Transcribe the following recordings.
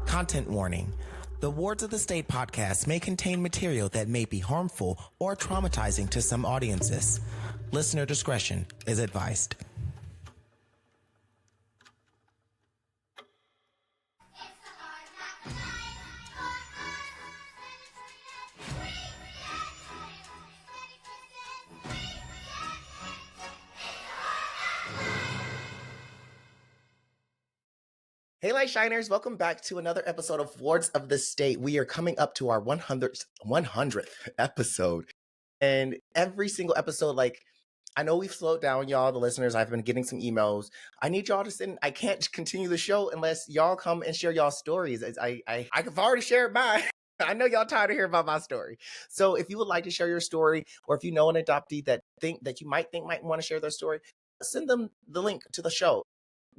Content warning. The Wards of the State podcast may contain material that may be harmful or traumatizing to some audiences. Listener discretion is advised. Hey, Light Shiners, welcome back to another episode of Wards of the State. We are coming up to our 100th episode. And every single episode, I know we've slowed down, y'all, the listeners. I've been getting some emails. I need y'all to send. I can't continue the show unless y'all come and share y'all stories. I've already shared mine. I know y'all tired of hearing about my story. So if you would like to share your story, or if you know an adoptee that you might want to share their story, send them the link to the show.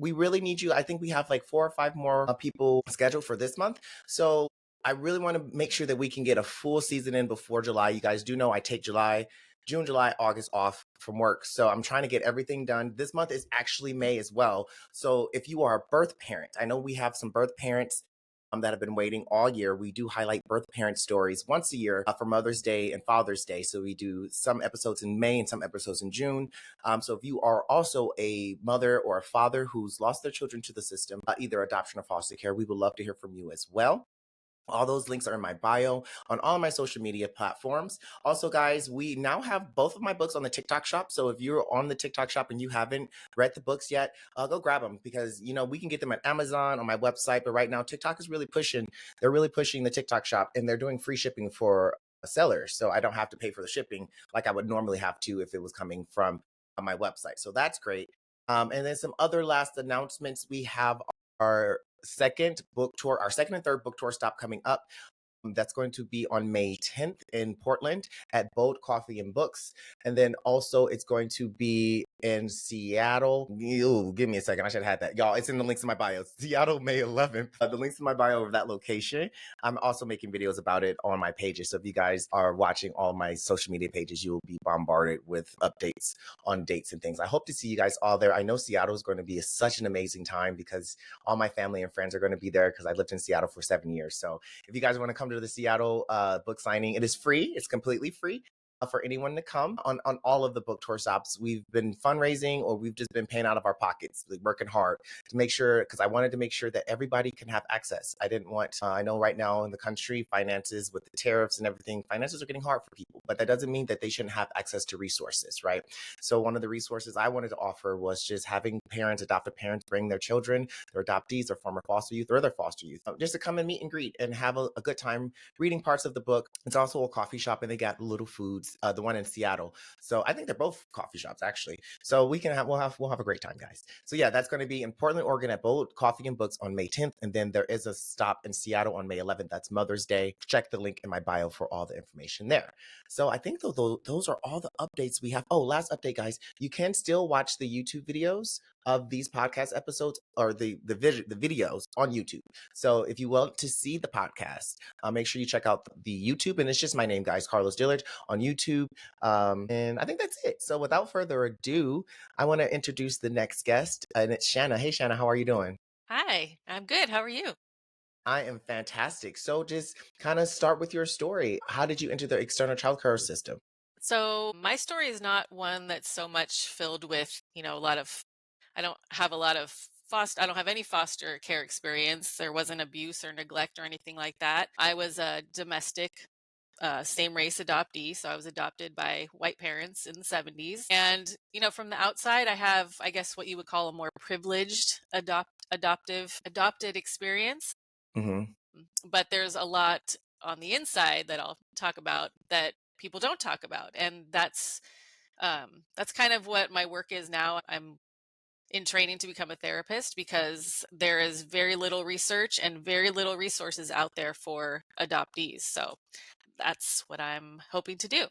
We really need you. I think we have 4 or 5 more people scheduled for this month. So I really want to make sure that we can get a full season in before July. You guys do know I take June, July, August off from work. So I'm trying to get everything done. This month is actually May as well. So if you are a birth parent, I know we have some birth parents that have been waiting all year. We do highlight birth parent stories once a year for Mother's Day and Father's Day. So we do some episodes in May and some episodes in June. So if you are also a mother or a father who's lost their children to the system, either adoption or foster care, we would love to hear from you as well. All those links are in my bio on all my social media platforms. Also, guys, we now have both of my books on the TikTok shop. So if you're on the TikTok shop and you haven't read the books yet, go grab them because, we can get them at Amazon, on my website. But right now, TikTok is really pushing. They're really pushing the TikTok shop and they're doing free shipping for sellers. So I don't have to pay for the shipping like I would normally have to if it was coming from my website. So that's great. And then some other last announcements. We have our second and third book tour stop coming up. That's going to be on May 10th in Portland at Bold Coffee and Books. And then also it's going to be in Seattle. Ew, give me a second. I should have had that. Y'all, it's in the links in my bio. Seattle, May 11th. The links in my bio of that location. I'm also making videos about it on my pages. So if you guys are watching all my social media pages, you will be bombarded with updates on dates and things. I hope to see you guys all there. I know Seattle is going to be such an amazing time because all my family and friends are going to be there because I lived in Seattle for 7 years. So if you guys want to come to the Seattle book signing, it is free. It's completely free for anyone to come on all of the book tour stops. We've been fundraising or we've just been paying out of our pockets, working hard to make sure, because I wanted to make sure that everybody can have access. I didn't want, I know right now in the country, finances with the tariffs and everything, finances are getting hard for people, but that doesn't mean that they shouldn't have access to resources, right? So one of the resources I wanted to offer was just having parents, adoptive parents, bring their children, their adoptees, their former foster youth, or their foster youth, just to come and meet and greet and have a good time reading parts of the book. It's also a coffee shop and they got little foods. The one in Seattle. So I think they're both coffee shops actually. So we'll have a great time, guys. So yeah, that's going to be in Portland, Oregon at Bold Coffee and Books on May 10th. And then there is a stop in Seattle on May 11th. That's Mother's Day. Check the link in my bio for all the information there. So I think those are all the updates we have. Oh, last update, guys. You can still watch the YouTube videos of these podcast episodes or the videos on YouTube. So if you want to see the podcast, make sure you check out the YouTube. And it's just my name, guys, Karlos Dillard on YouTube. And I think that's it. So without further ado, I want to introduce the next guest, and it's Shana. Hey, Shana, how are you doing? Hi, I'm good. How are you? I am fantastic. So just kind of start with your story. How did you enter the external child care system? So my story is not one that's so much filled with, I don't have any foster care experience. There wasn't abuse or neglect or anything like that. I was a domestic same race adoptee. So I was adopted by white parents in the 70s. And, from the outside, I have, I guess, what you would call a more privileged adopted experience. Mm-hmm. But there's a lot on the inside that I'll talk about that people don't talk about. And that's kind of what my work is now. I'm in training to become a therapist because there is very little research and very little resources out there for adoptees. So that's what I'm hoping to do.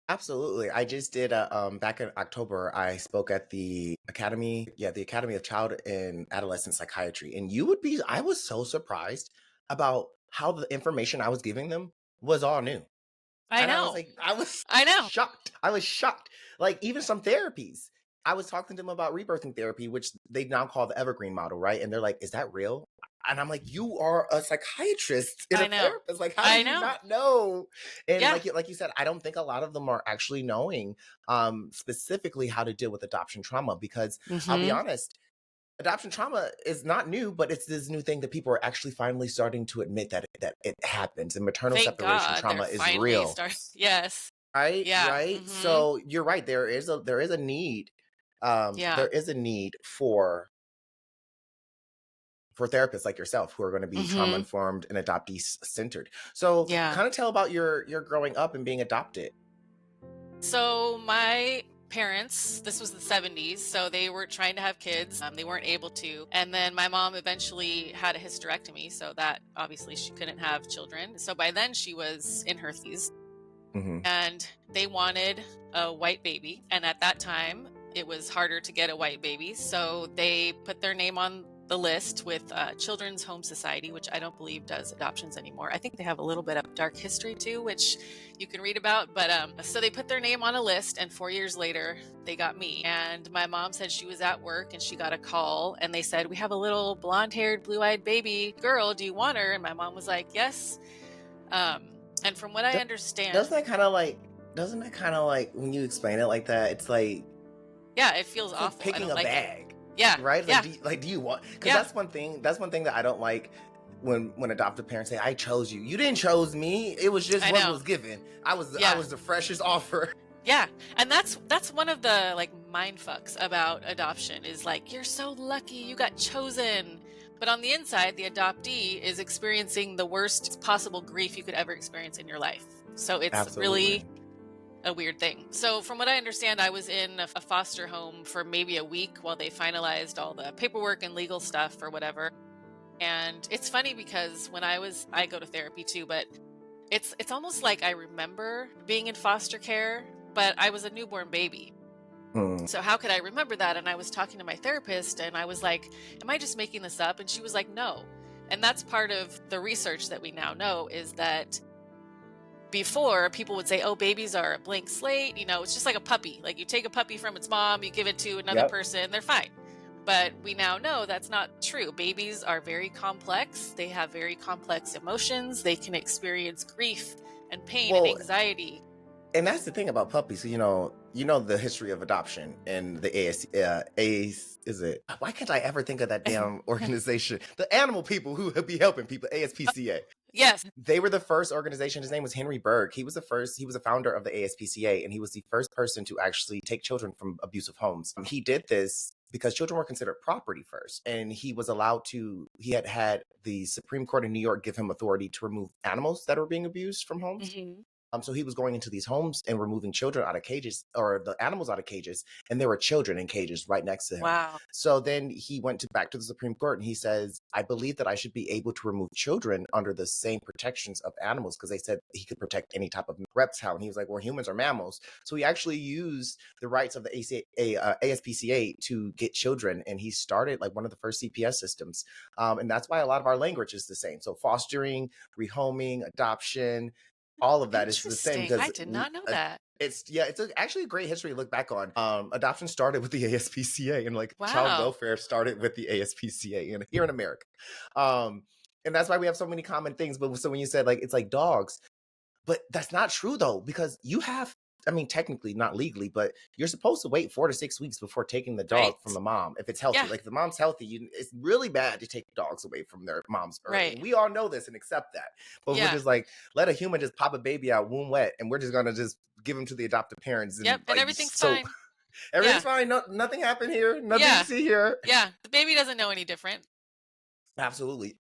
Absolutely. I just did back in October, I spoke at the Academy of Child and Adolescent Psychiatry. And I was so surprised about how the information I was giving them was all new. I know. I know. Shocked. I was shocked. Like even some therapies. I was talking to them about rebirthing therapy, which they now call the evergreen model, right? And they're like, is that real? And I'm like, you are a psychiatrist and a I know. therapist. Like, how do I you know. not know? And Yeah. like you said, I don't think a lot of them are actually knowing specifically how to deal with adoption trauma, because I'll be Mhm. honest, adoption trauma is not new, but it's this new thing that people are actually finally starting to admit that it happens. And maternal Thank separation God they're trauma is finally real. start Yes. Right, Yeah. right. Mhm. So you're right. There is a need. Yeah. There is a need for therapists like yourself who are going to be trauma Mhm. informed and adoptee centered. So Yeah. kind of tell about your growing up and being adopted. So my parents, this was the 70s, so they were trying to have kids. They weren't able to. And then my mom eventually had a hysterectomy, so that obviously she couldn't have children. So by then she was in her 30s, Hmm. and they wanted a white baby. And at that time, it was harder to get a white baby. So they put their name on the list with Children's Home Society, which I don't believe does adoptions anymore. I think they have a little bit of dark history too, which you can read about. But so they put their name on a list, and 4 years later, they got me. And my mom said she was at work and she got a call, and they said, "We have a little blonde haired, blue eyed baby girl. Do you want her?" And my mom was like, "Yes." And from what I Do- understand, doesn't that kind of like doesn't that kind of like when you explain it like that, yeah, it feels it's like awful. I picking don't a like it. bag, Yeah, right? yeah, Like do you want, because yeah, that's one thing that I don't like when adoptive parents say, I chose you. You didn't chose me. It was just I what know. was given. I Yeah, was the freshest offer. yeah. And that's one of the like mind fucks about adoption is like, you're so lucky you got chosen. But on the inside, the adoptee is experiencing the worst possible grief you could ever experience in your life. So it's Absolutely. really a weird thing. So from what I understand, I was in a foster home for maybe a week while they finalized all the paperwork and legal stuff or whatever. And it's funny because I go to therapy too, but it's almost like I remember being in foster care, but I was a newborn baby. Hmm. So how could I remember that? And I was talking to my therapist and I was like, am I just making this up? And she was like, no. And that's part of the research that we now know is that before people would say, oh, babies are a blank slate. It's just like a puppy. Like you take a puppy from its mom, you give it to another Yep. person, they're fine. But we now know that's not true. Babies are very complex. They have very complex emotions. They can experience grief and pain and Well, anxiety. and that's the thing about puppies. You know the history of adoption and the AS is it? Why can't I ever think of that damn organization? The animal people who be helping people, ASPCA. Yes. They were the first organization. His name was Henry Berg. He was the founder of the ASPCA, and he was the first person to actually take children from abusive homes. He did this because children were considered property first, and he had the Supreme Court in New York give him authority to remove animals that were being abused from homes. Hmm. So he was going into these homes and removing children out of cages, or the animals out of cages, and there were children in cages right next to him. Wow. So then he went back to the Supreme Court and he says, I believe that I should be able to remove children under the same protections of animals, because they said he could protect any type of reptile. And he was like, well, humans are mammals. So he actually used the rights of the ASPCA to get children, and he started like one of the first CPS systems. And that's why a lot of our language is the same. So fostering, rehoming, adoption, all of that is the same, Interesting. I because did not know that. actually a great history to look back on. Adoption started with the ASPCA, and like child Wow. welfare started with the ASPCA here in America. Um, and that's why we have so many common things. But so when you said like it's like dogs, but that's not true though, because I mean, technically not legally, but you're supposed to wait 4 to 6 weeks before taking the dog Right. from the mom if it's healthy. Yeah. Like if the mom's healthy, it's really bad to take dogs away from their moms early. Right. And we all know this and accept that. But we're Yeah. just like, let a human just pop a baby out womb wet, and we're just gonna just give him to the adoptive parents, Yep. and And like everything's so fine. everything's Yeah. fine. No, nothing happened here. Nothing to Yeah. see here. Yeah. The baby doesn't know any different. Absolutely.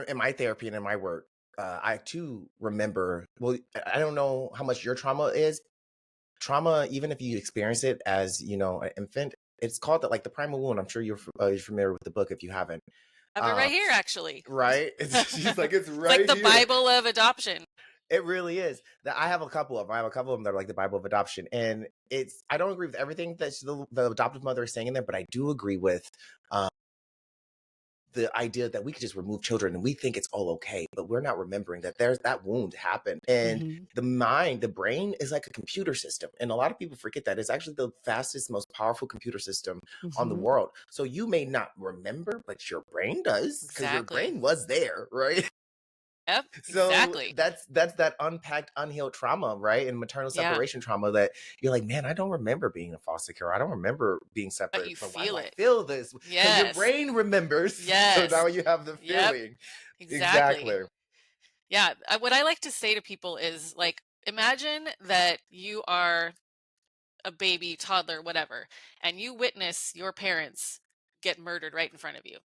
In my therapy and in my work, I too remember. Well, I don't know how much your trauma is. Trauma, even if you experience it as an infant, it's called that, like the primal wound. I'm sure you're familiar with the book if you haven't. I have it Uh, right here, actually. right? She's like, it's It's like right the here. Bible of adoption. It really is. That I have a couple of them. I have a couple of them that are like the Bible of adoption, and I don't agree with everything that the adoptive mother is saying in there, but I do agree with the idea that we could just remove children and we think it's all okay, but we're not remembering that there's that wound happened. And Mhm. the mind, the brain is like a computer system. And a lot of people forget that it's actually the fastest, most powerful computer system on the Mhm. world. So you may not remember, but your brain does, because your Exactly. brain was there, right? Yep, So exactly. that's that unpacked, unhealed trauma, right? And maternal Yeah, separation trauma that you're like, man, I don't remember being a foster care. I don't remember being but separated you from. Why do feel I it. feel this? Because your Yes. brain remembers. So Yes. now you have the Yep, feeling. exactly. Exactly. Yeah, what I like to say to people is, like, imagine that you are a baby, toddler, whatever, and you witness your parents get murdered right in front of you.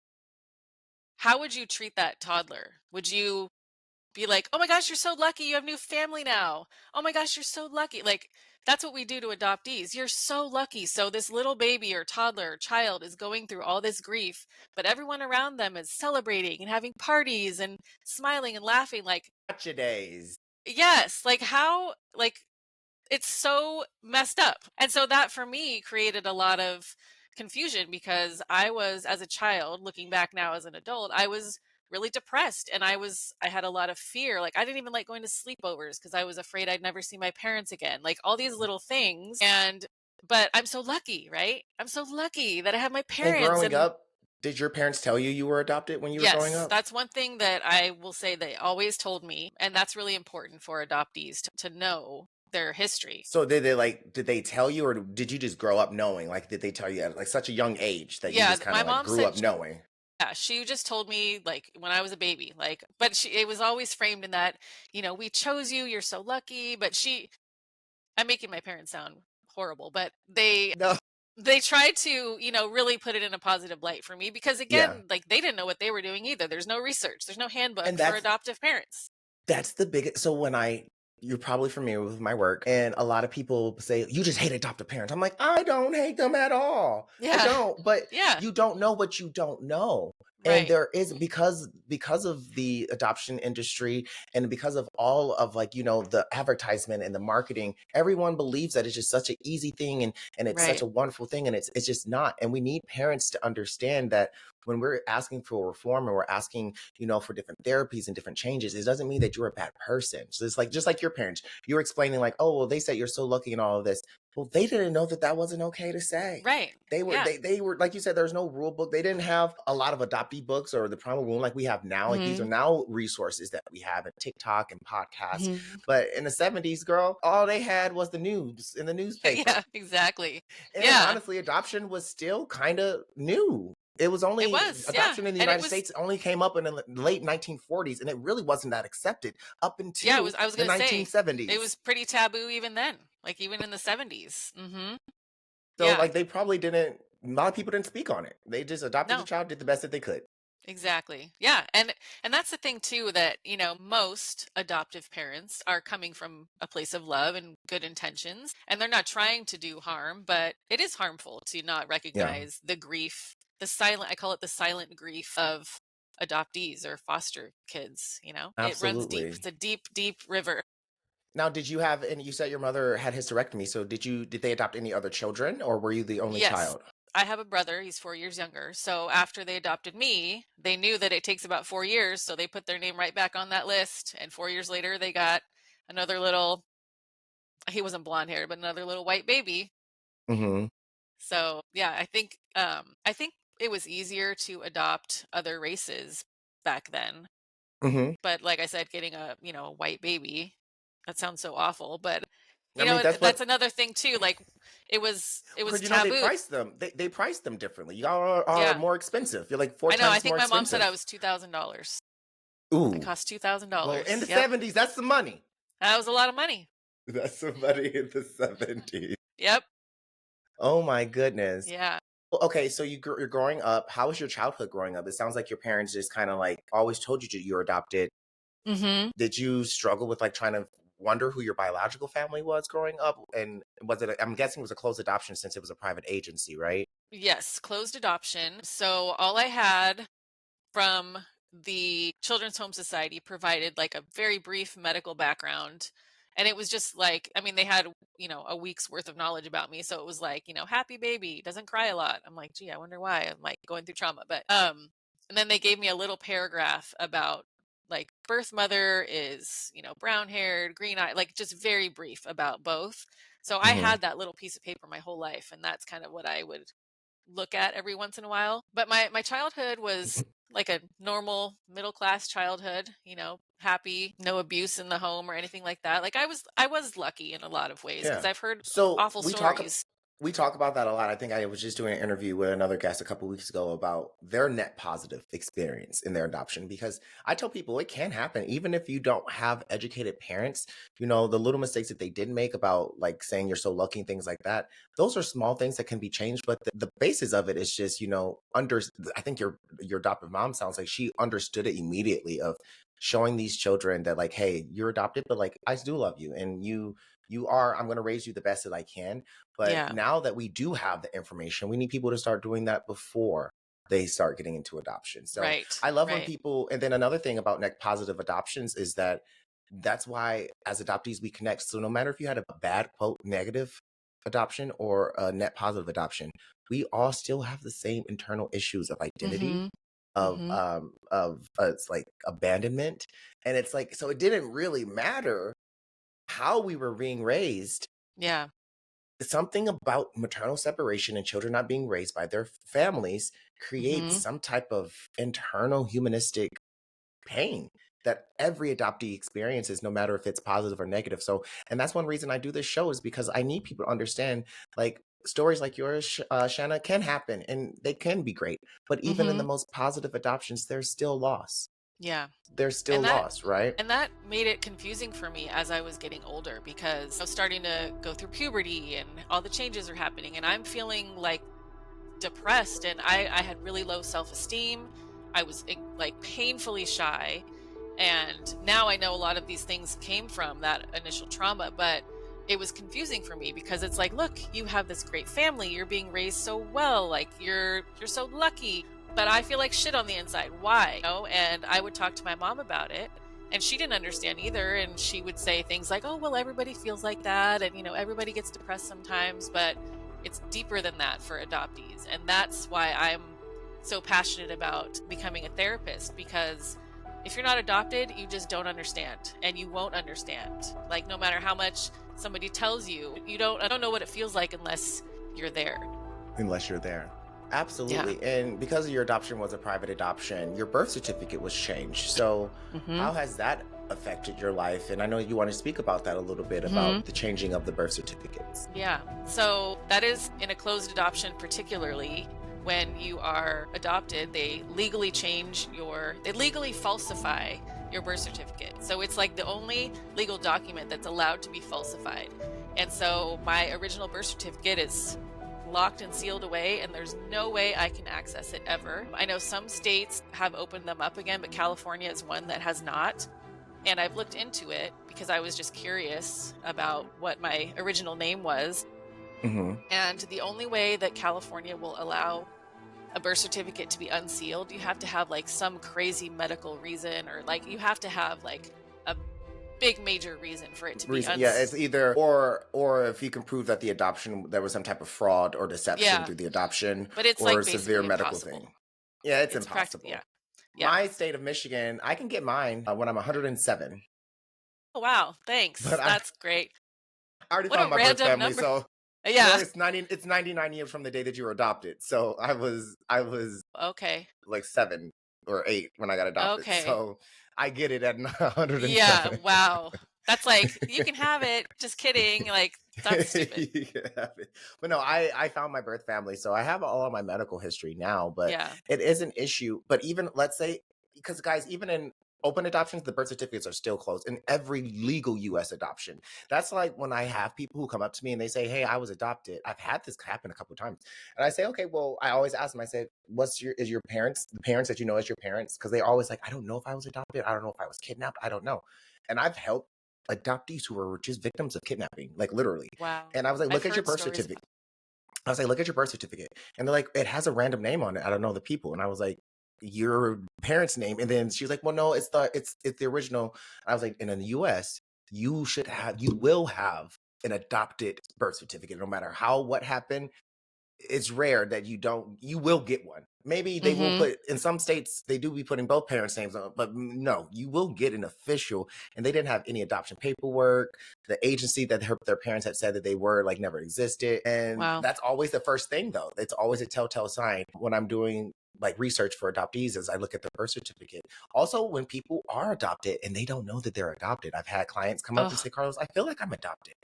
How would you treat that toddler? Would you be like, "Oh my gosh, you're so lucky. You have new family now. Oh my gosh, you're so lucky." Like, that's what we do to adoptees. You're so lucky. So this little baby or toddler or child is going through all this grief, but everyone around them is celebrating and having parties and smiling and laughing. Like, Gotcha days. yes, like how, like, it's so messed up. And so that for me created a lot of confusion because I was, as a child, looking back now as an adult, I was really depressed and I had a lot of fear. Like, I didn't even like going to sleepovers because I was afraid I'd never see my parents again. Like, all these little things. And but I'm so lucky, right? I'm so lucky that I have my And parents. growing And up, did your parents tell you you were adopted when you were growing yes, up? that's one thing that I will say they always told me, and that's really important for adoptees to know their history. So did they tell you, or did you just grow up knowing? Like, did they tell you at like such a young age that you Yeah, just kind my of like mom grew said, up knowing? yeah, she just told me, like, when I was a baby, like, but it was always framed in that, we chose you, you're so lucky. But I'm making my parents sound horrible, but No. they tried to, really put it in a positive light for me because, Yeah. again, like, they didn't know what they were doing either. There's no research, there's no And handbook for adoptive parents. that's the biggest. So you're probably familiar with my work, and a lot of people say you just hate adoptive parents. I'm like, I don't hate them at all. I Yeah. don't. But Yeah. you don't know what you don't know. And Right. there is, because of the adoption industry and because of all of, like, the advertisement and the marketing, everyone believes that it's just such an easy thing, and it's such Right. a wonderful thing, and it's just not. And we need parents to understand that when we're asking for reform and we're asking, for different therapies and different changes, it doesn't mean that you're a bad person. So it's like, just like your parents, you were explaining like, oh, well, they said you're so lucky and all of this. Well, they didn't know that that wasn't okay to say. Right. Yeah. They were, like you said, there's no rule book. They didn't have a lot of adoptee books or the primal wound like we have now. Like, these are Hmm. now resources that we have in TikTok and podcasts. Hmm. But in the 70s, girl, all they had was the news in the newspaper. Yeah, exactly. And Yeah, honestly, adoption was still kind of new. It was it only was. Yeah. Adoption in the And it United was, States only came up in the late 1940s, and it really wasn't that accepted up yeah, until I was the going to say, it 1970s. was pretty taboo even then, like, even in the 70s. Hmm. So, Yeah. like, they probably didn't. A lot of people didn't speak on it. They just adopted the No. child, did the best that they could. Exactly. Yeah. And that's the thing too, that, most adoptive parents are coming from a place of love and good intentions, and they're not trying to do harm, but it is harmful to not Yeah, recognize the grief, the silent, I call it the silent grief of adoptees or foster kids. It runs deep. absolutely. It's a deep, deep river. Now, did you have? And you said your mother had hysterectomy. So, did they adopt any other children, or were you the only Yes. child? I have a brother, he's 4 years younger. So after they adopted me, they knew that it takes about 4 years. So they put their name right back on that list. And 4 years later, they got another little, he wasn't blonde hair, but another little white baby. Mm-hmm. So yeah, I think it was easier to adopt other races back then. Mm-hmm. But like I said, getting a white baby, that sounds so awful. But I mean, that's that's what. another thing too. Like, it was Because they taboo. price them. They price them differently. Y'all are Yeah. more expensive. You're like four I know. I times think more my mom said I expensive. was $2,000. I Ooh. cost $2,000. Well, in the Yep. 70s, that's the money. That was a lot of money. That's the money in the 70s. Yep. Oh my goodness. Yeah. Well, okay, so you're growing up. How was your childhood growing up? It sounds like your parents just kind of like always told you you were adopted. Mhm. Did you struggle with like trying to wonder who your biological family was growing up? And was it? I'm guessing it was a closed adoption since it was a private agency, right? Yes, closed adoption. So all I had from the Children's Home Society provided like a very brief medical background. And it was just like, I mean, they had, a week's worth of knowledge about me. So it was like, happy baby, doesn't cry a lot. I'm like, gee, I wonder why. I'm like going through trauma. But And then they gave me a little paragraph about like birth mother is, brown haired, green eyed, like just very brief about both. So I Hmm. had that little piece of paper my whole life, and that's kind of what I would look at every once in a while. But my childhood was like a normal middle class childhood, happy, no abuse in the home or anything like that. Like I was lucky in a lot of ways because Yeah. I've heard So awful stories. we talk about that a lot. I think I was just doing an interview with another guest a couple weeks ago about their net positive experience in their adoption, because I tell people it can happen even if you don't have educated parents. The little mistakes that they did make about like saying you're so lucky and things like that. Those are small things that can be changed, but the basis of it is just, under I think your adoptive mom sounds like she understood it immediately of showing these children that like, hey, you're adopted, but like I do love you, and I'm going to raise you the best that I can. But Yeah. now that we do have the information, we need people to start doing that before they start getting into adoption. So Right. I love when Right. people, and then another thing about net positive adoptions is that that's why as adoptees we connect. So no matter if you had a bad quote negative adoption or a net positive adoption, we all still have the same internal issues of identity, Mhm. of Mhm. it's like abandonment, and it's like, so it didn't really matter how we were being raised. Yeah. Something about maternal separation and children not being raised by their families creates Mhm. some type of internal humanistic pain that every adoptee experiences, no matter if it's positive or negative. So, and that's one reason I do this show, is because I need people to understand, like, stories like yours, Shanna, can happen and they can be great. But even in the Mhm. most positive adoptions, there's still loss. Yeah. There's still And that loss, right? and that made it confusing for me as I was getting older because I was starting to go through puberty and all the changes are happening and I'm feeling like depressed and I had really low self-esteem. I was like painfully shy. And now I know a lot of these things came from that initial trauma, but it was confusing for me because it's like, look, you have this great family, you're being raised so well, like you're so lucky, but I feel like shit on the inside. Why? And I would talk to my mom about it, and she didn't understand either, and she would say things like, "Oh, well, everybody feels like that, and everybody gets depressed sometimes, but it's deeper than that for adoptees." And that's why I'm so passionate about becoming a therapist because if you're not adopted, you just don't understand and you won't understand. Like no matter how much somebody tells you, I don't know what it feels like unless you're there. Unless you're there. Yeah. Absolutely. And because your adoption was a private adoption, your birth certificate was changed. So, Mhm. how has that affected your life? And I know you want to speak about that a little bit, Mhm. about the changing of the birth certificates. Yeah. So that is in a closed adoption particularly when you are adopted, they legally falsify your birth certificate. So it's like the only legal document that's allowed to be falsified. And so my original birth certificate is locked and sealed away and there's no way I can access it ever. I know some states have opened them up again, but California is one that has not. And I've looked into it because I was just curious about what my original name was. Hmm. And the only way that California will allow a birth certificate to be unsealed, you have to have like some crazy medical reason or like you have to have like a big major reason for it to be Reason, yeah, it's either or if you can prove that the adoption, there was some type of fraud or deception yeah, through the adoption, but it's or like a severe basically medical impossible. thing. Yeah, it's It's practically impossible. yeah. Yeah. My state of Michigan, I can get mine when I'm 107, Oh wow, but thanks. I That's great. already What a found my birth random family, number. so well, Yeah. it's 99 years from the day that you were adopted. So I was Okay. like 7 or 8 when I got adopted. Okay. So I get it at Yeah, 107. wow. That's like, "You can have it, just kidding," like, that's stupid. You can have it. But no, I found my birth family, so I have all of my medical history now. But Yeah. it is an issue. But even, let's say, because guys, even in open adoptions, the birth certificates are still closed in every legal U.S. adoption. That's like when I have people who come up to me and they say, "Hey, I was adopted." I've had this happen a couple of times, and I say, "Okay, well," I always ask them. I say, "What's your parents, the parents that you know as your parents?" Because they always like, "I don't know if I was adopted. I don't know if I was kidnapped. I don't know." And I've helped adoptees who were just victims of kidnapping, like literally. Wow. And I was like, I've "Look at your heard birth stories certificate." about I was like, "Look at your birth certificate." And they're like, "It has a random name on it. I don't know the people." And I was like, "Your parents' name." And then she was like, "Well, no, it's the original." I was like, "And in the US, you will have an adopted birth certificate, no matter what happened. it's rare that you will get one. Maybe they will Mhm. put in some states they do be putting both parents' names on, but no, you will get an official. And they didn't have any adoption paperwork. The agency that their parents had said that they were like never existed, and Wow. that's always the first thing though. It's always a telltale sign when I'm doing like research for adoptees is I look at the birth certificate. Also, when people are adopted and they don't know that they're adopted, I've had clients come up and Oh. say, "Carlos, I feel like I'm adopted."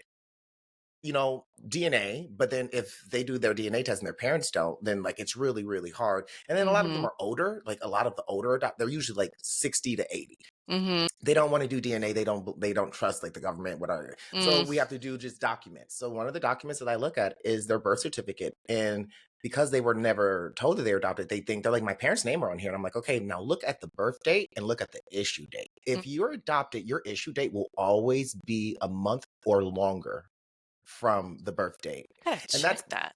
DNA, but then if they do their DNA test and their parents don't, then like it's really, really hard. And then a lot of them Mhm. are older, like a lot of the older they're usually like 60 to 80. Mhm. They don't want to do DNA. They don't trust like the government, whatever. So Mm. we have to do just documents. So one of the documents that I look at is their birth certificate. And because they were never told that they were adopted, they think they're like, my parents' name are on here. And I'm like, okay, now look at the birth date and look at the issue date. Mm. If you're adopted, your issue date will always be a month or longer from the birth date. Gotta And check that's that.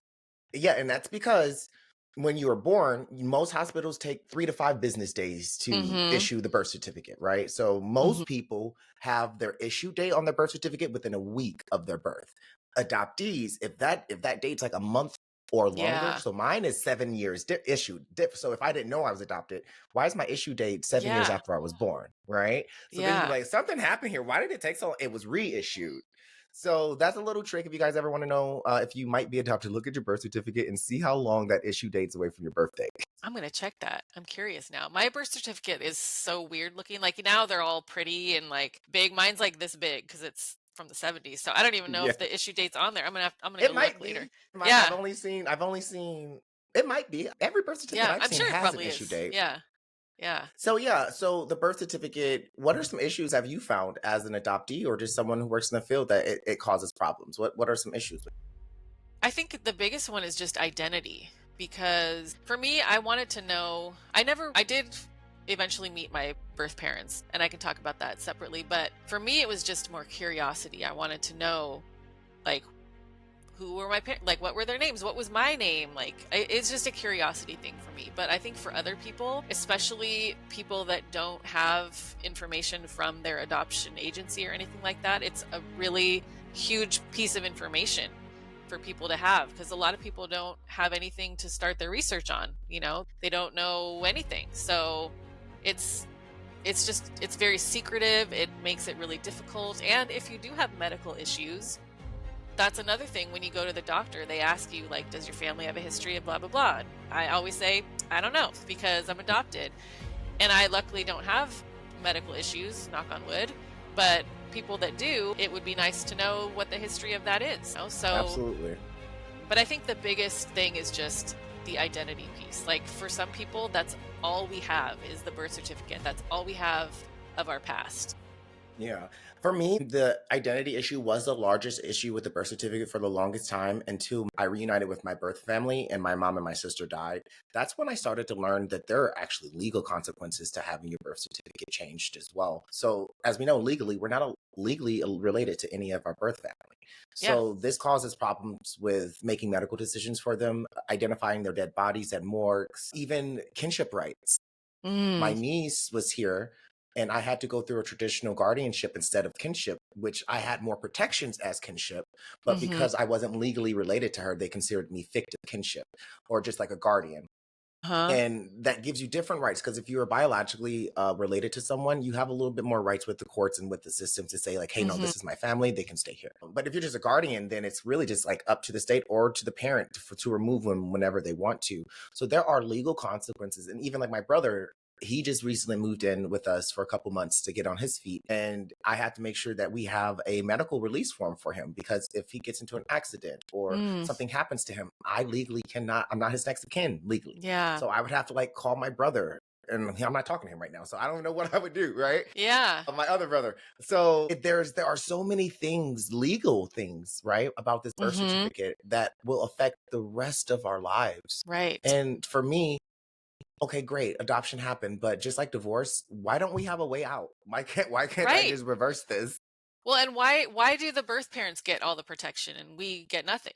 yeah, and that's because when you were born, most hospitals take 3 to 5 business days to Mhm. issue the birth certificate, right? So Mhm. most people have their issue date on their birth certificate within a week of their birth. Adoptees, if that date's like a month or longer, Yeah. so mine is 7 years issued. So if I didn't know I was adopted, why is my issue date 7 years Yeah. after I was born, right? So then you'd be Yeah. like, something happened here. Why did it take so long? It was reissued. So that's a little trick if you guys ever want to know if you might be adopted. Look at your birth certificate and see how long that issue date's away from your birthday. I'm gonna check that. I'm curious now. My birth certificate is so weird looking. Like now they're all pretty and like big. Mine's like this big because it's from the 70s. So I don't even know Yeah, if the issue date's on there. I'm gonna it go look might later. be. I've Yeah. only seen. It might be. Every birth certificate Yeah. I've I'm seen sure it has an probably issue is. date. Yeah. Yeah. So yeah, so the birth certificate. What are some issues have you found as an adoptee or just someone who works in the field that it causes problems? What are some issues? I think the biggest one is just identity because for me, I wanted to know. I did eventually meet my birth parents, and I can talk about that separately. But for me, it was just more curiosity. I wanted to know, like, who were my parents? Like, what were their names? What was my name? Like, it's just a curiosity thing for me. But I think for other people, especially people that don't have information from their adoption agency or anything like that, it's a really huge piece of information for people to have because a lot of people don't have anything to start their research on. They don't know anything. So it's it's very secretive. It makes it really difficult. And if you do have medical issues, that's another thing. When you go to the doctor, they ask you, like, does your family have a history of blah, blah, blah? And I always say, I don't know because I'm adopted. And I luckily don't have medical issues, knock on wood. But people that do, it would be nice to know what the history of that is. So, Absolutely. but I think the biggest thing is just the identity piece. Like for some people, that's all we have is the birth certificate. That's all we have of our past. Yeah. For me, the identity issue was the largest issue with the birth certificate for the longest time until I reunited with my birth family and my mom and my sister died. That's when I started to learn that there are actually legal consequences to having your birth certificate changed as well. So, as we know, legally, we're not legally related to any of our birth family. Yeah. So, this causes problems with making medical decisions for them, identifying their dead bodies at morgues, even kinship rights. My Mm. niece was here and I had to go through a traditional guardianship instead of kinship, which I had more protections as kinship. But Hmm. because I wasn't legally related to her, they considered me fictive kinship or just like a guardian. Huh. And that gives you different rights because if you are biologically related to someone, you have a little bit more rights with the courts and with the system to say, like, hey, no, Hmm. this is my family, they can stay here. But if you're just a guardian, then it's really just like up to the state or to the parent to remove them whenever they want to. So there are legal consequences. And even like my brother, he just recently moved in with us for a couple months to get on his feet. And I had to make sure that we have a medical release form for him because if he gets into an accident or Mm. something happens to him, I legally cannot, I'm not his next of kin legally. Yeah. So I would have to like call my brother. And I'm not talking to him right now, so I don't know what I would do, right? Yeah. My other brother. So there are so many things, legal things, right, about this birth Hmm. certificate that will affect the rest of our lives. Right. And for me, okay, great, adoption happened, but just like divorce, why don't we have a way out? Why can't I Right. just reverse this? Well, and why do the birth parents get all the protection and we get nothing?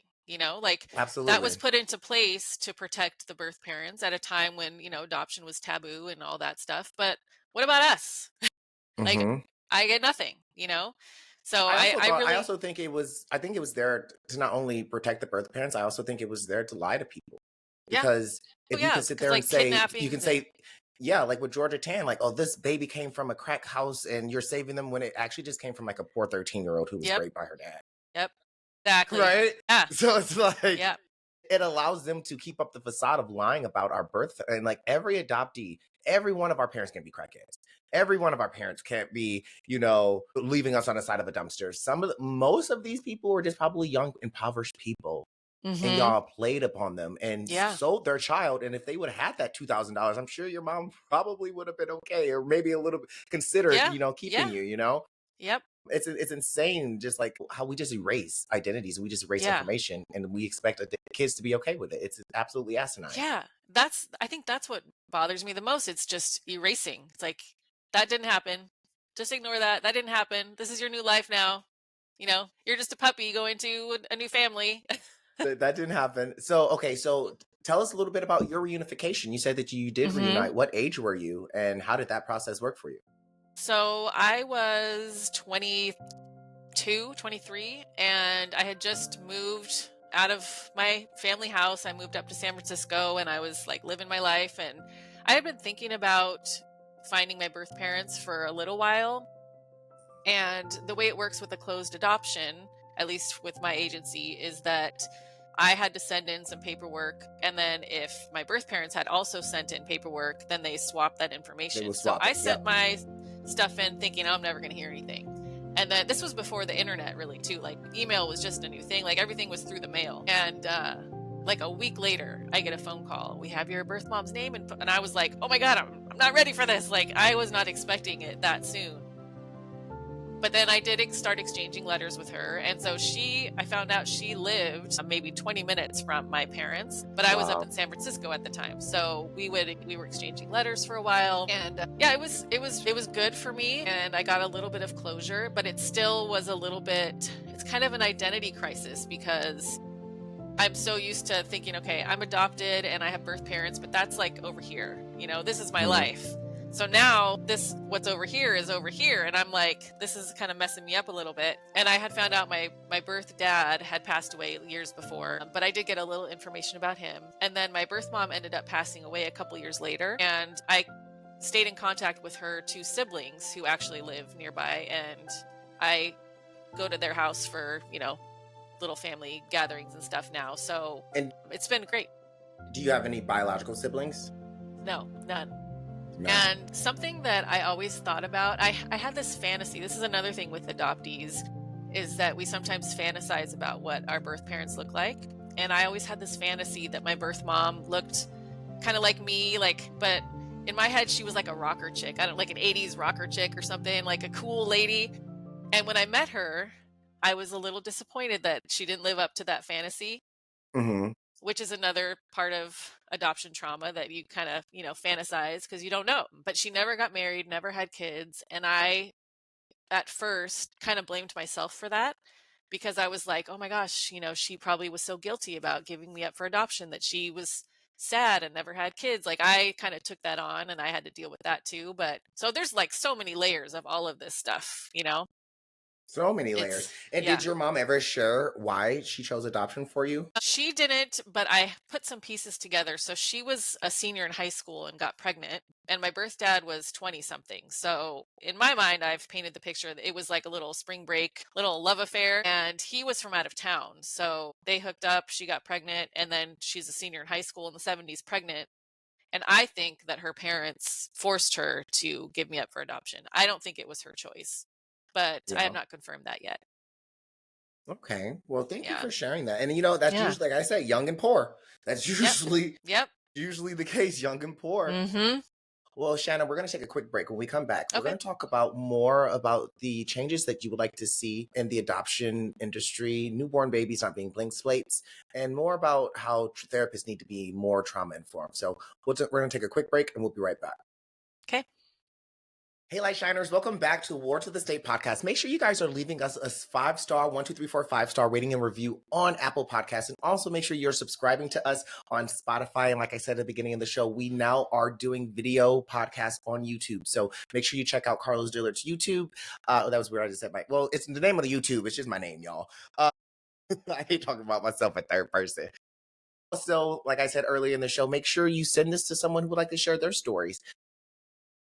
Like that was Absolutely. put into place to protect the birth parents at a time when, adoption was taboo and all that stuff. But what about us? Like Hmm. I get nothing. So I I really, also think I think it was there to not only protect the birth parents, I also think it was there to lie to people. yeah. Because Oh if you yeah, can sit because there and like say, you can kidnappings and say, yeah, like with Georgia Tan, like, oh, this baby came from a crack house and you're saving them when it actually just came from like a poor 13-year-old who was yep, raped by her dad. yep, exactly. Right? Yeah, So it's like, yeah, it allows them to keep up the facade of lying about our birth. And like every adoptee, every one of our parents can be crackheads. Every one of our parents can't be, leaving us on the side of a dumpster. Most of these people were just probably young, impoverished people, and mm-hmm, y'all played upon them and yeah, sold their child. And if they would have had that $2,000, I'm sure your mom probably would have been okay, or maybe a little bit considered, yeah, keeping yeah, you. You know, yep, it's insane, just like how we just erase identities, we just erase yeah. information, and we expect the kids to be okay with it. It's absolutely asinine. Yeah, I think that's what bothers me the most. It's just erasing. It's like that didn't happen. Just ignore that. That didn't happen. This is your new life now. You're just a puppy going to a new family. That didn't happen. So okay, so tell us a little bit about your reunification. You said that you did hmm reunite. What age were you, and how did that process work for you? So I was 22, 23, and I had just moved out of my family house. I moved up to San Francisco and I was like living my life. And I had been thinking about finding my birth parents for a little while. And the way it works with a closed adoption, at least with my agency, is that I had to send in some paperwork. And then if my birth parents had also sent in paperwork, then they swapped that They will information. So swap I it. sent Yep. my stuff in thinking, oh, I'm never going to hear anything. And then this was before the internet, really, too. Like email was just a new thing, like everything was through the mail. And, like a week later, I get a phone call. We have your birth mom's name. And I was like, oh my God, I'm not ready for this. Like, I was not expecting it that soon. But then I did start exchanging letters with her. And so I found out she lived maybe 20 minutes from my parents, but I was up Wow. in San Francisco at the time. So we were exchanging letters for a while. And yeah, it was good for me. And I got a little bit of closure, but it still was a little bit, it's kind of an identity crisis because I'm so used to thinking, okay, I'm adopted and I have birth parents, but that's like over here. This is my Mhm. life. So now what's over here is over here. And I'm like, this is kind of messing me up a little bit. And I had found out my birth dad had passed away years before, but I did get a little information about him. And then my birth mom ended up passing away a couple years later. And I stayed in contact with her two siblings who actually live nearby. And I go to their house for, little family gatherings and stuff now. So And it's been great. do you have any biological siblings? No, none. None. And something that I always thought about, I had this fantasy. This is another thing with adoptees, is that we sometimes fantasize about what our birth parents look like. And I always had this fantasy that my birth mom looked kind of like me, but in my head, she was like a rocker chick. I don't like an 80s rocker chick or something, like a cool lady. And when I met her, I was a little disappointed that she didn't live up to that fantasy, Hmm. which is another part of adoption trauma that you kind of, fantasize because you don't know. But she never got married, never had kids. And I, at first, kind of blamed myself for that because I was like, oh my gosh, she probably was so guilty about giving me up for adoption that she was sad and never had kids. Like I kind of took that on and I had to deal with that too. But so there's like so many layers of all of this stuff. So many layers. It's, And yeah. did your mom ever share why she chose adoption for you? She didn't, but I put some pieces together. So she was a senior in high school and got pregnant, and my birth dad was 20 something. So in my mind, I've painted the picture that it was like a little spring break, little love affair, and he was from out of town. So they hooked up, she got pregnant, and then she's a senior in high school in the 70s pregnant. And I think that her parents forced her to give me up for adoption. I don't think it was her choice, but I have Yeah. not confirmed that yet. Okay. Well, thank you Yeah. for sharing that. And that's Yeah. usually, like I said, young and poor. That's Yep. Yep. usually the case, young and poor. Mm-hmm. Well, Shanna, we're going to take a quick break. When we come back, we're Okay. going to talk about more about the changes that you would like to see in the adoption industry, newborn babies not being blank slates, and more about how therapists need to be more trauma informed. So we're going to take a quick break and we'll be right back. Okay. Hey, Light Shiners, welcome back to War to the State podcast. Make sure you guys are leaving us a 5-star, 1, 2, 3, 4, 5-star rating and review on Apple Podcasts. And also make sure you're subscribing to us on Spotify. And like I said at the beginning of the show, we now are doing video podcasts on YouTube. So make sure you check out Karlos Dillard's YouTube. That was weird. I just said well, it's the name of the YouTube. It's just my name, y'all. I hate talking about myself in third person. Also, like I said earlier in the show, make sure you send this to someone who would like to share their stories.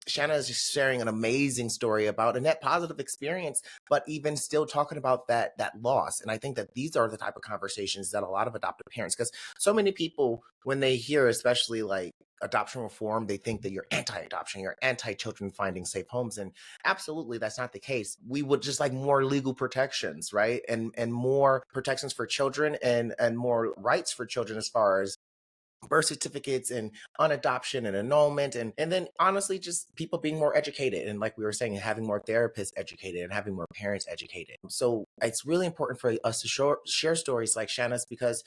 Shana is just sharing an amazing story about a net positive experience, but even still talking about that loss. And I think that these are the type of conversations that a lot of adoptive parents, because so many people, when they hear, especially like adoption reform, they think that you're anti-adoption, you're anti-children finding safe homes. And absolutely, that's not the case. We would just like more legal protections, right? And more protections for children and more rights for children as far as birth certificates and on adoption and annulment and then honestly just people being more educated and like we were saying having more therapists educated and having more parents educated. So it's really important for us to share stories like Shanna's because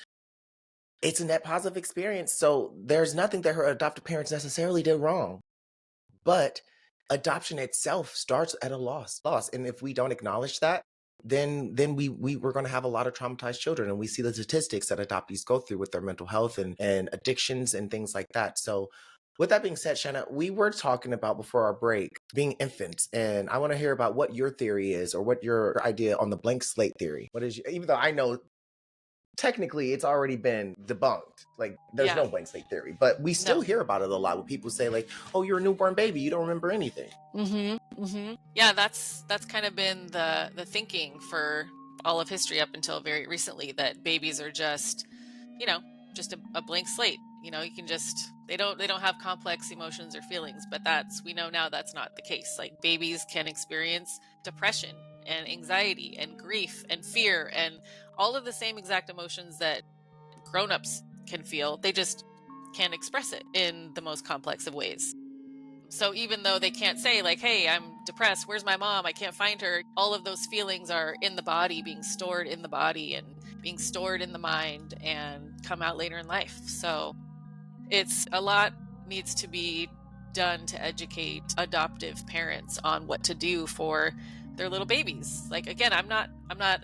it's a net positive experience. So there's nothing that her adoptive parents necessarily did wrong, but adoption itself starts at a loss. And if we don't acknowledge that, then we're going to have a lot of traumatized children. And we see the statistics that adoptees go through with their mental health and addictions and things like that. So with that being said, Shanna, we were talking about before our break being infants, and I want to hear about what your theory is or what your idea on the blank slate theory. What is, even though I know technically it's already been debunked, like there's Yeah. no blank slate theory, but we still No. hear about it a lot when people say like, oh, you're a newborn baby, you don't remember anything. Yeah, that's kind of been the thinking for all of history up until very recently, that babies are just, you know, just a blank slate. You know, you can just they don't have complex emotions or feelings, but we know now that's not the case. Like babies can experience depression and anxiety and grief and fear and all of the same exact emotions that grown-ups can feel. They just can't express it in the most complex of ways. So even though they can't say like, hey, I'm depressed, where's my mom, I can't find her, all of those feelings are in the body, being stored in the body and being stored in the mind and come out later in life. So it's a lot needs to be done to educate adoptive parents on what to do for their little babies. Like again, I'm not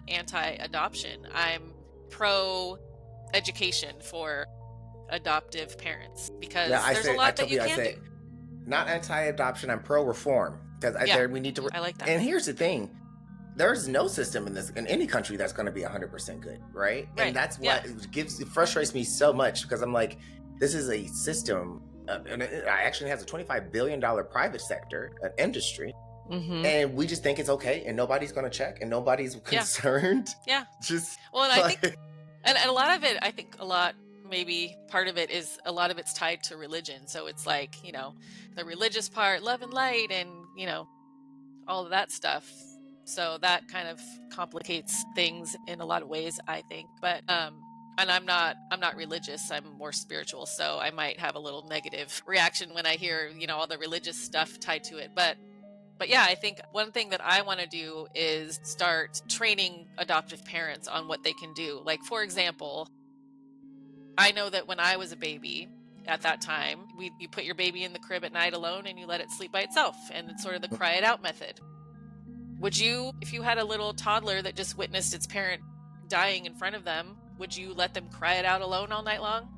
anti-adoption. I'm pro education for adoptive parents because Yeah, there's a I lot that tell you you, I can say do. not anti-adoption, I'm pro-reform because Yeah, we need to. I like that. And here's the thing: there's no system in any country that's going to be 100% good, right? And Right. that's Yeah. what it frustrates me so much because I'm like, this is a system, and it actually has a $25 billion private sector, an industry, Mm-hmm. and we just think it's okay, and nobody's going to check, and nobody's Yeah. concerned. Yeah. Just Well, and I think, like, and a lot of it, I think a lot, maybe part of it is a lot of it's tied to religion. So it's like, you know, the religious part, love and light, and, you know, all of that stuff. So that kind of complicates things in a lot of ways, I think. But, and I'm not religious. I'm more spiritual. So I might have a little negative reaction when I hear, you know, all the religious stuff tied to it. But yeah, I think one thing that I want to do is start training adoptive parents on what they can do. Like, for example, I know that when I was a baby, at that time, you put your baby in the crib at night alone and you let it sleep by itself. And it's sort of the cry it out method. Would you, if you had a little toddler that just witnessed its parent dying in front of them, would you let them cry it out alone all night long?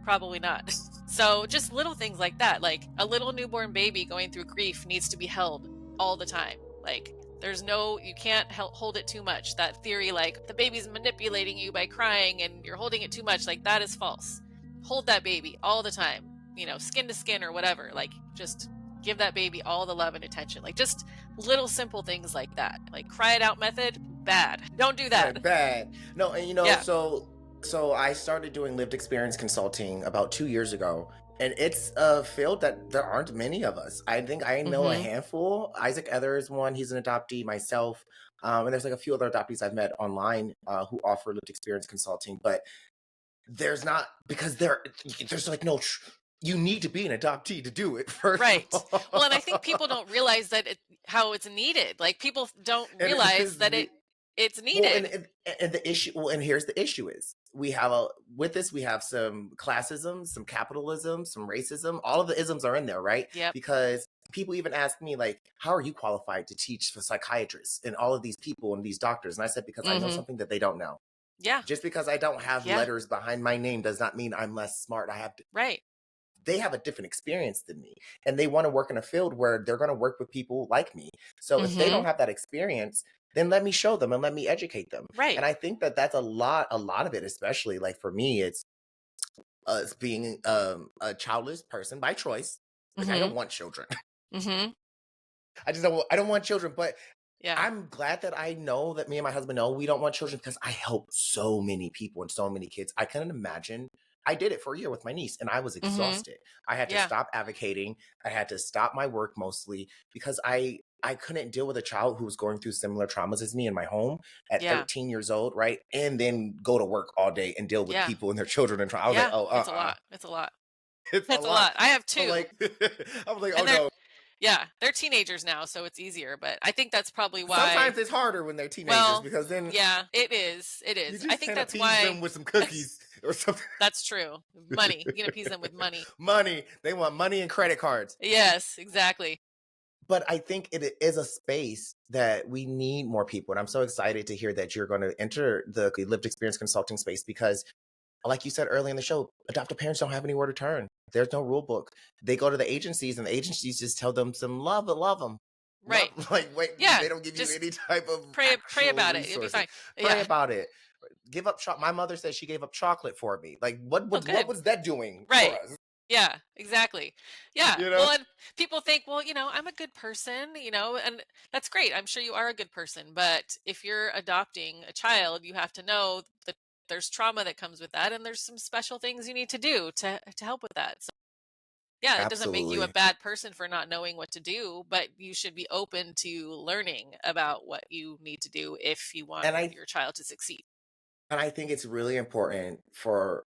Probably not. So just little things like that, like a little newborn baby going through grief needs to be held all the time. Like you can't hold it too much. That theory, like the baby's manipulating you by crying and you're holding it too much, like that is false. Hold that baby all the time, you know, skin to skin or whatever. Like just give that baby all the love and attention. Like just little simple things like that. Like cry it out method, bad. Don't do that. bad. No, and you know, Yeah. so I started doing lived experience consulting about 2 years ago, and it's a field that there aren't many of us. I think I know a handful. Isaac Ether is one. He's an adoptee. Myself, and there's like a few other adoptees I've met online who offer lived experience consulting. But there's not because there's like no. You need to be an adoptee to do it first. Right. Of all. Well, and I think people don't realize how it's needed. Like people don't And it realize is that ne- It's Well, needed. and the issue, well, and here's the issue is we have a with this we have some classism, some capitalism, some racism. All of the isms are in there, right? Yep. Because people even ask me like, "How are you qualified to teach for psychiatrists and all of these people and these doctors?" And I said, "Because I know Mhm. something that they don't know. Yeah. Just because I don't have Yeah. letters behind my name does not mean I'm less smart. I have Right. they have a different experience than me and they want to work in a field where they're going to work with people like me. So if they don't Mhm. have that experience, then let me show them and let me educate them." Right. And I think that that's a lot of it, especially like for me, it's being a childless person by choice. Like I don't Mhm. want children. Mhm. I don't want children, but Yeah. I'm glad that I know that me and my husband know we don't want children because I help so many people and so many kids. I couldn't imagine. I did it for a year with my niece and I was Mhm. exhausted. I had to Yeah. stop advocating. I had to stop my work mostly because I couldn't deal with a child who was going through similar traumas as me in my home at Yeah. 13 years old, right? And then go to work all day and deal with Yeah. people and their children and I was like, Yeah. "Oh, It's a lot. It's a lot. it's a It's a lot." lot. I have I'm 2, like I'm like, "Oh and they're no." yeah, they're teenagers now, so it's easier, but I think that's probably why. Sometimes it's harder when they're teenagers Well, because then yeah, it is. It you is. I just think can't that's appease why. them with some cookies or something. That's true. Money. You can appease them with money. Money. They want money and credit cards. Yes, exactly. But I think it is a space that we need more people. And I'm so excited to hear that you're going to enter the lived experience consulting space because, like you said earlier in the show, adoptive parents don't have anywhere to turn. There's no rule book. They go to the agencies and the agencies just tell them some love, but love them. Right. Love, like, wait, Yeah. they don't give you Just any type of pray actual about it. It'll be resources. fine. Pray Yeah. about it. Give up my mother said she gave up chocolate for me. Like Oh, what good. was that doing for Right. us? Yeah, exactly. Yeah. You know? Well, and people think, well, I'm a good person, and that's great. I'm sure you are a good person. But if you're adopting a child, you have to know that there's trauma that comes with that, and there's some special things you need to do to help with that. So, yeah, it doesn't make you a Absolutely. bad person for not knowing what to do, but you should be open to learning about what you need to do if you want And your child to succeed. I think it's really important for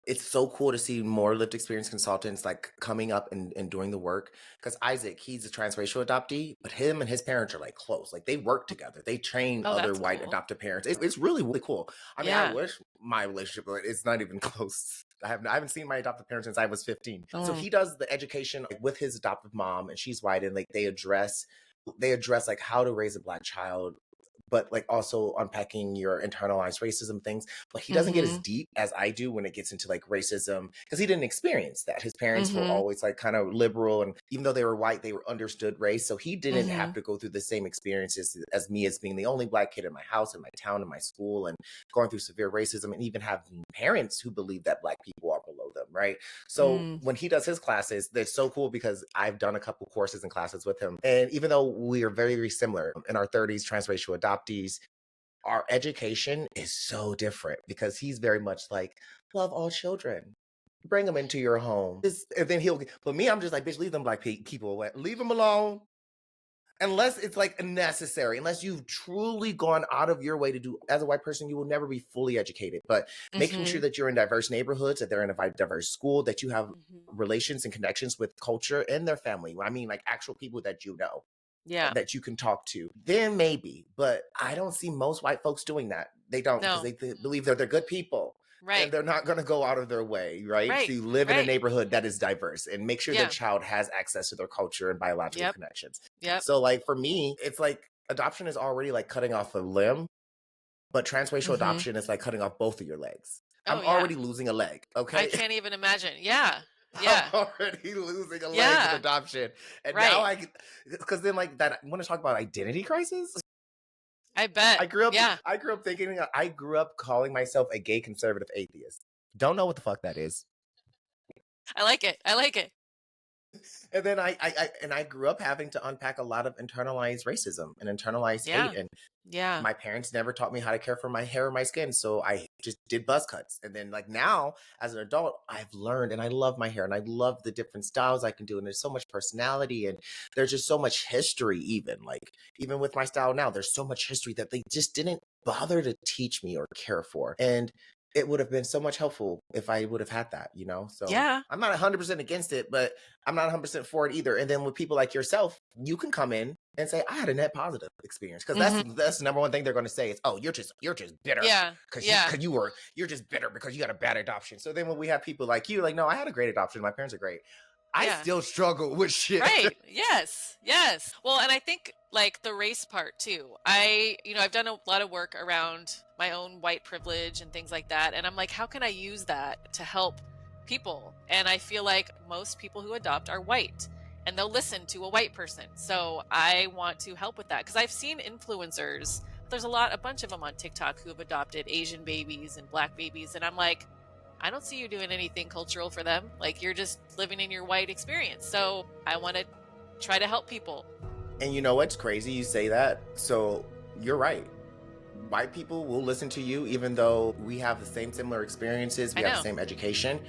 it's so cool to see more lived experience consultants like coming up and doing the work. Because Isaac, he's a transracial adoptee, but him and his parents are like close. Like they work together. They train Oh, other that's white cool. adoptive parents. It's really, really cool. I mean, I Yeah. wish my relationship, but it's not even close. I haven't seen my adoptive parents since I was 15. So Mm. he does the education like, with his adoptive mom, and she's white, and like they address like how to raise a black child, but like also unpacking your internalized racism things. But he doesn't get as Mhm. deep as I do when it gets into like racism because he didn't experience that. His parents were Mhm. always like kind of liberal, and even though they were white, they were understood race. So he didn't have Mhm. to go through the same experiences as me as being the only black kid in my house, in my town, in my school, and going through severe racism, and even having parents who believe that black people are below them, right? So Mm. when he does his classes, they're so cool because I've done a couple courses and classes with him. And even though we are very, very similar in our 30s, transracial adoptees, our education is so different because he's very much like, love all children. Bring them into your home. And then but me, I'm just like, bitch, leave them black people away. Leave them alone. Unless it's like necessary, unless you've truly gone out of your way to do, as a white person, you will never be fully educated. But making sure Mhm. that you're in diverse neighborhoods, that they're in a diverse school, that you have Mhm. relations and connections with culture and their family. I mean, like actual people that you know Yeah. that you can talk to, then maybe. But I don't see most white folks doing that. They don't because No. they believe that they're good people and Right. they're not going to go out of their way, right, Right. to live in a Right. neighborhood that is diverse and make sure their Yeah. child has access to their culture and biological Yep. connections. Yep. So, like, for me, it's like adoption is already like cutting off a limb, but transracial Mhm. adoption is like cutting off both of your legs. Oh, I'm yeah. already losing a leg, I okay? can't even imagine. Yeah. I'm Yeah. already losing a leg with Yeah. adoption. And now Right. because then like that, I want to talk about identity crisis. I bet. Yeah. I grew up thinking, I grew up calling myself a gay conservative atheist. Don't know what the fuck that is. I like it. I like it. And then I grew up having to unpack a lot of internalized racism and internalized hate. Yeah. And Yeah. my parents never taught me how to care for my hair or my skin. So I just did buzz cuts. And then like now as an adult, I've learned and I love my hair and I love the different styles I can do. And there's so much personality and there's just so much history, even with my style now, there's so much history that they just didn't bother to teach me or care for. And it would have been so much helpful if I would have had that, you know? So Yeah. I'm not 100% against it, but I'm not 100% for it either. And then with people like yourself, you can come in and say, I had a net positive experience. Cause Mhm. that's the number one thing they're going to say is, oh, you're just bitter Yeah. Yeah. you're just bitter because you got a bad adoption. So then when we have people like you, like, no, I had a great adoption. My parents are great. I Yeah. still struggle with shit. Right. Yes. Yes. Well, and I think like the race part too. I've done a lot of work around my own white privilege and things like that. And I'm like, how can I use that to help people? And I feel like most people who adopt are white and they'll listen to a white person. So I want to help with that because I've seen influencers. There's a bunch of them on TikTok who have adopted Asian babies and black babies. And I'm like, I don't see you doing anything cultural for them. Like you're just living in your white experience. So I want to try to help people. And you know what's crazy? You say that. So you're right. White people will listen to you even though we have the same similar experiences, I we have the know. same education.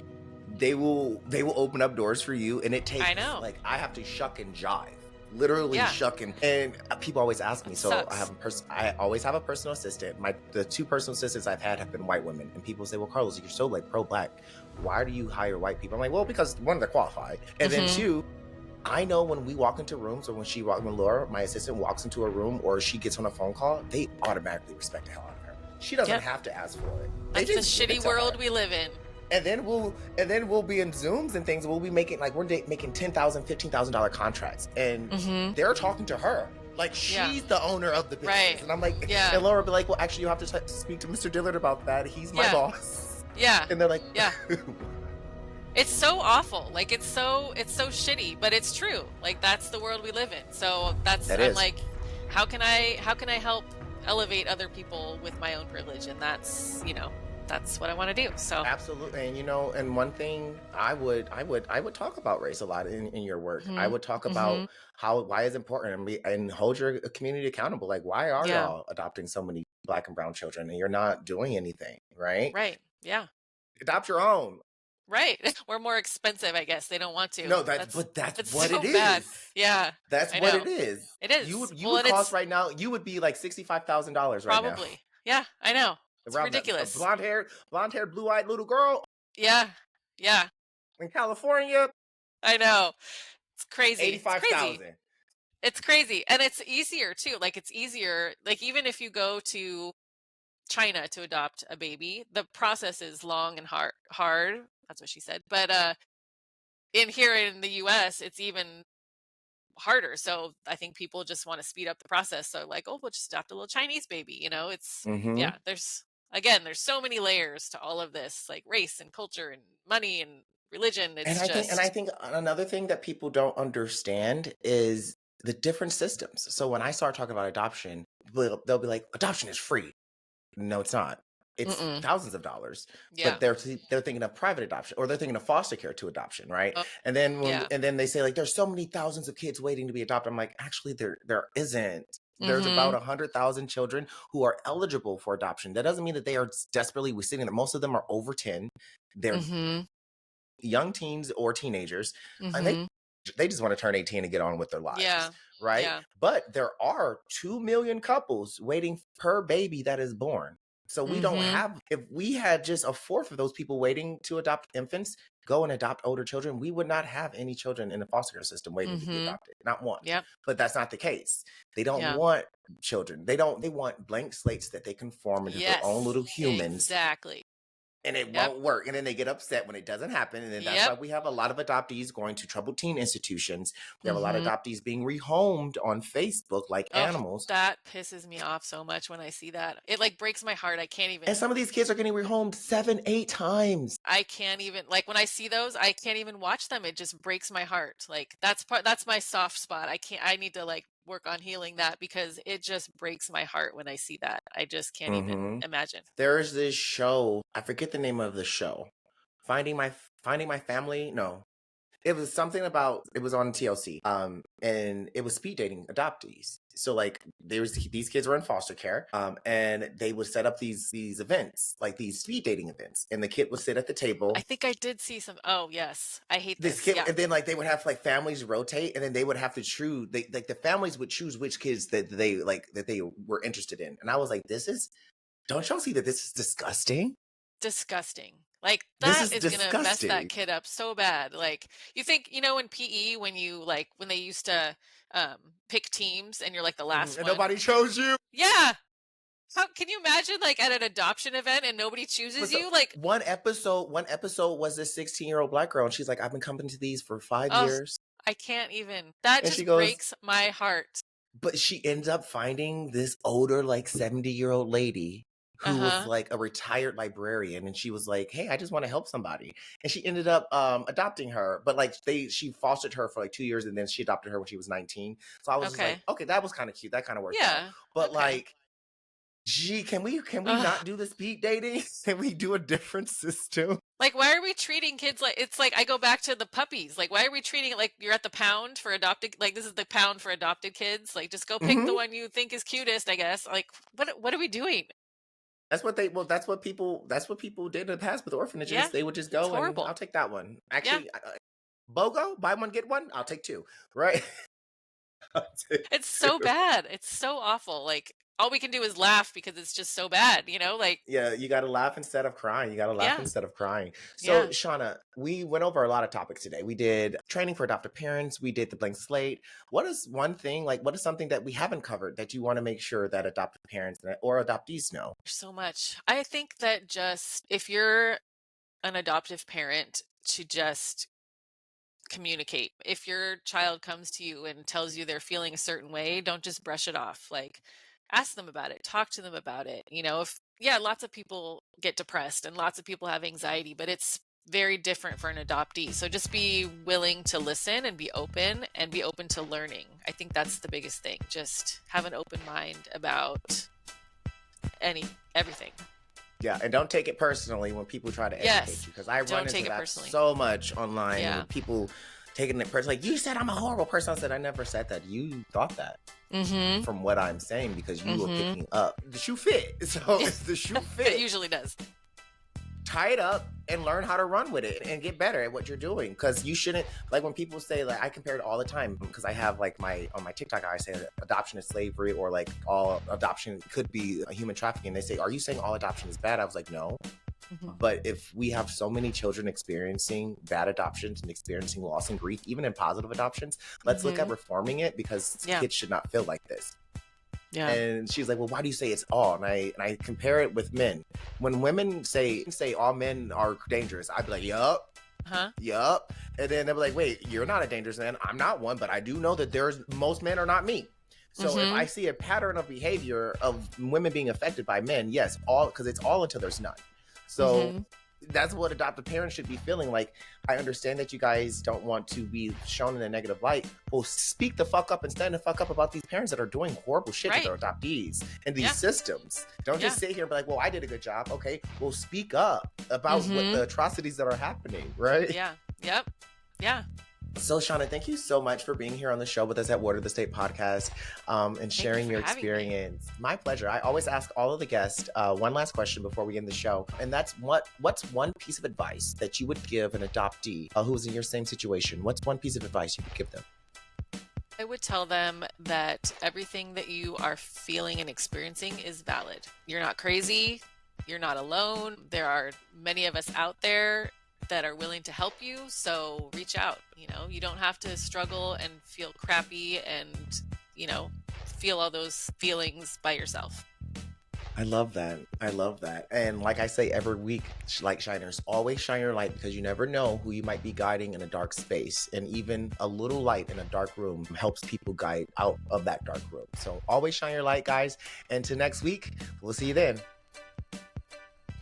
They will open up doors for you, and it takes I know. like I have to shuck and jive. Literally Yeah. shuck and people always ask me. It So sucks. I always have a personal assistant. The two personal assistants I've had have been white women, and people say, "Well, Carlos, you're so like pro black. Why do you hire white people?" I'm like, "Well, because one, they're qualified, and then Mhm. two, I know when we walk into rooms or when Laura, my assistant, walks into a room or she gets on a phone call, they automatically respect the hell out of her. She doesn't Yep. have to ask for it. They That's the just give it shitty to world her. we live in. And then we'll be in Zooms and things. We'll be making like making $10,000, $15,000 contracts, and Mhm. they're talking to her like Yeah. she's the owner of the business. Right. And I'm like, Yeah. and Laura will be like, well, actually, you have to speak to Mr. Dillard about that. He's my Yeah. boss. Yeah. And they're like, Yeah. It's so awful. Like it's so shitty, but it's true. Like that's the world we live in. So that I'm is. like, how can I help elevate other people with my own privilege? And that's what I want to do. So Absolutely. And and one thing I would talk about race a lot in your work. I mhm. would talk about Mhm. why it's important and hold your community accountable. Like, why are Yeah. y'all adopting so many black and brown children and you're not doing anything, right? Right. Yeah. Adopt your own. Right. We're more expensive, I guess. They don't want to. No, that's It's what it so bad. is. Yeah. That's I what it know. is. It You is. would you Well, would and cost it's right now, you would be like $65,000 right now. probably. Yeah, I know. It's Around that ridiculous. blonde haired, blue eyed little girl Yeah. Yeah. in California, I know. It's eighty crazy. It's five crazy. thousand. It's crazy. And it's easier too. Like it's easier. Like even if you go to China to adopt a baby, the process is long and hard. That's what she said. But in here in the US, it's even harder. So I think people just want to speed up the process. So like, oh, we'll just adopt a little Chinese baby. It's Mm-hmm. yeah, there's so many layers to all of this, like race and culture and money and religion. And It's I just think another thing that people don't understand is the different systems. So when I start talking about adoption, they'll be like, adoption is free. No, it's not. It's mm-mm. thousands of dollars. Yeah. But they're thinking of private adoption or they're thinking of foster care to adoption, right? Oh, And yeah. then they say like there's so many thousands of kids waiting to be adopted. I'm like, actually there isn't. There's about Mhm. 100,000 children who are eligible for adoption. That doesn't mean that they are desperately receiving it. Most of them are over 10. They're Mhm. young teens or teenagers, and Mhm. they just want to turn 18 and get on with their lives, Yeah. right? Yeah. But there are 2 million couples waiting per baby that is born. So we don't Mhm. have, if we had just a fourth of those people waiting to adopt infants, go and adopt older children, we would not have any children in the foster care system waiting to be Mhm. adopted. Not one. Yep. But that's not the case. They don't Yeah. want children. They want blank slates that they can form into their own Yes. little humans, Exactly. and it Yep. won't work. And then they get upset when it doesn't happen. And then that's why Yep. we have a lot of adoptees going to troubled teen institutions. We have a lot of Mhm. adoptees being rehomed on Facebook like Oh, animals. that pisses me off so much when I see that. It like breaks my heart. And some of these kids are getting rehomed 7, 8 times. I can't even like when I see those, I can't even watch them. It just breaks my heart. Like that's my soft spot. I need to like work on healing that because it just breaks my heart when I see that. I just can't even Hmm. imagine. There's this show, I forget the name of the show. Finding my Finding My Family. No, it was something about, it was on TLC. And it was speed dating adoptees. So like these kids were in foster care. And they would set up these events, like these speed dating events. And the kid would sit at the I table. think I did see some. Oh, yes. I hate This this. kid, Yeah. and then like they would have like families rotate, and then they would have to choose. They like the families would choose which kids that they were interested in. And I was like, this is, don't y'all see that this is disgusting? disgusting. Like, This that is is gonna mess that disgusting. kid up so bad. Like, you think, in PE when you like when they used to pick teams and you're like the last And one. nobody chose you. Yeah. How can you imagine like at an adoption event and nobody But chooses so you? Like, one episode was this 16-year-old black girl, and she's like, I've been coming to these for five oh, years. I can't even. That And she just goes, breaks my heart. but she ends up finding this older, like 70-year-old lady who was Uh-huh. like a retired librarian, and she was like, hey, I just want to help somebody. And she ended up adopting her, but like she fostered her for like 2 years, and then she adopted her when she was 19. So I was just like, Okay. okay, that was kind of cute. That kind of worked out. Yeah. But Okay. like, gee, can we Ugh. not do the speed dating? Can we do a different system? Like, why are we treating kids like it's like I go back to the puppies. Like, why are we treating it like you're at the pound for adopted like this is the pound for adopted kids? Like, just go pick the Hmm. one you think is cutest, I guess. Like, what are we doing? That's what people did in the past with Yeah. orphanages. They would just It's go and horrible. I'll take that one. Yeah. Actually, BOGO, buy one get one. I'll take two. Right? I'll take It's two. so bad. It's so awful. Like, all we can do is laugh because it's just so bad, Like, Yeah, you got to laugh instead of crying. You got to laugh yeah. instead of crying. So, Yeah. Shauna, we went over a lot of topics today. We did training for adoptive parents. We did the blank slate. What is one thing, like, what is something that we haven't covered that you want to make sure that adoptive parents or adoptees know? There's so much. I think that just if you're an adoptive parent to just communicate. If your child comes to you and tells you they're feeling a certain way, don't just brush it off. Like, ask them about it, talk to them about it. If, yeah, lots of people get depressed and lots of people have anxiety, but it's very different for an adoptee. So just be willing to listen and be open to learning. I think that's the biggest thing. Just have an open mind about everything. Yeah, and don't take it personally when people try to educate Yes. you, because I run Don't into take it that personally. so much online. Yeah. With people taking it personally, like, you said I'm a horrible person. I said I never said that. You thought that Mm-hmm. from what I'm saying because you were Mm-hmm. picking up the shoe fit. So if the shoe It fit, usually does. tie it up and learn how to run with it and get better at what you're doing. Because you shouldn't, like, when people say, like, I compare it all the time because I have like on my TikTok I say that adoption is slavery, or like all adoption could be human trafficking. They say, are you saying all adoption is bad? I was like, no. Mm-hmm. But if we have so many children experiencing bad adoptions and experiencing loss and grief, even in positive adoptions, let's look at reforming it, because Yeah. kids should not feel like this. Yeah. And she's like, well, why do you say it's all? And I compare it with men. When women say all men are dangerous, I'd be like, yup, Huh? yup. And then they'll be like, wait, you're not a dangerous man. I'm not one, but I do know that most men are not me. So if I see a pattern of behavior of women being affected by men, yes, because it's all until there's none. So that's what adoptive parents should be feeling like. I understand that you guys don't want to be shown in a negative light. Well, speak the fuck up and stand the fuck up about these parents that are doing horrible shit to their adoptees and these systems. Don't just sit here and be like, well, I did a good job. Okay, well, speak up about what the atrocities that are happening, right? Yeah. Yep. Yeah. So, Shauna, thank you so much for being here on the show with us at Word of the State podcast, and sharing your experience. My pleasure. I always ask all of the guests one last question before we end the show, and that's what's one piece of advice that you would give an adoptee who's in your same situation? What's one piece of advice you would give them? I would tell them that everything that you are feeling and experiencing is valid. You're not crazy. You're not alone. There are many of us out there that are willing to help you. So reach out. You don't have to struggle and feel crappy and, feel all those feelings by yourself. I love that. I love that. And like I say every week, like shiners, always shine your light, because you never know who you might be guiding in a dark space. And even a little light in a dark room helps people guide out of that dark room. So always shine your light, guys. And till next week, we'll see you then.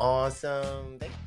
Awesome. Thank you.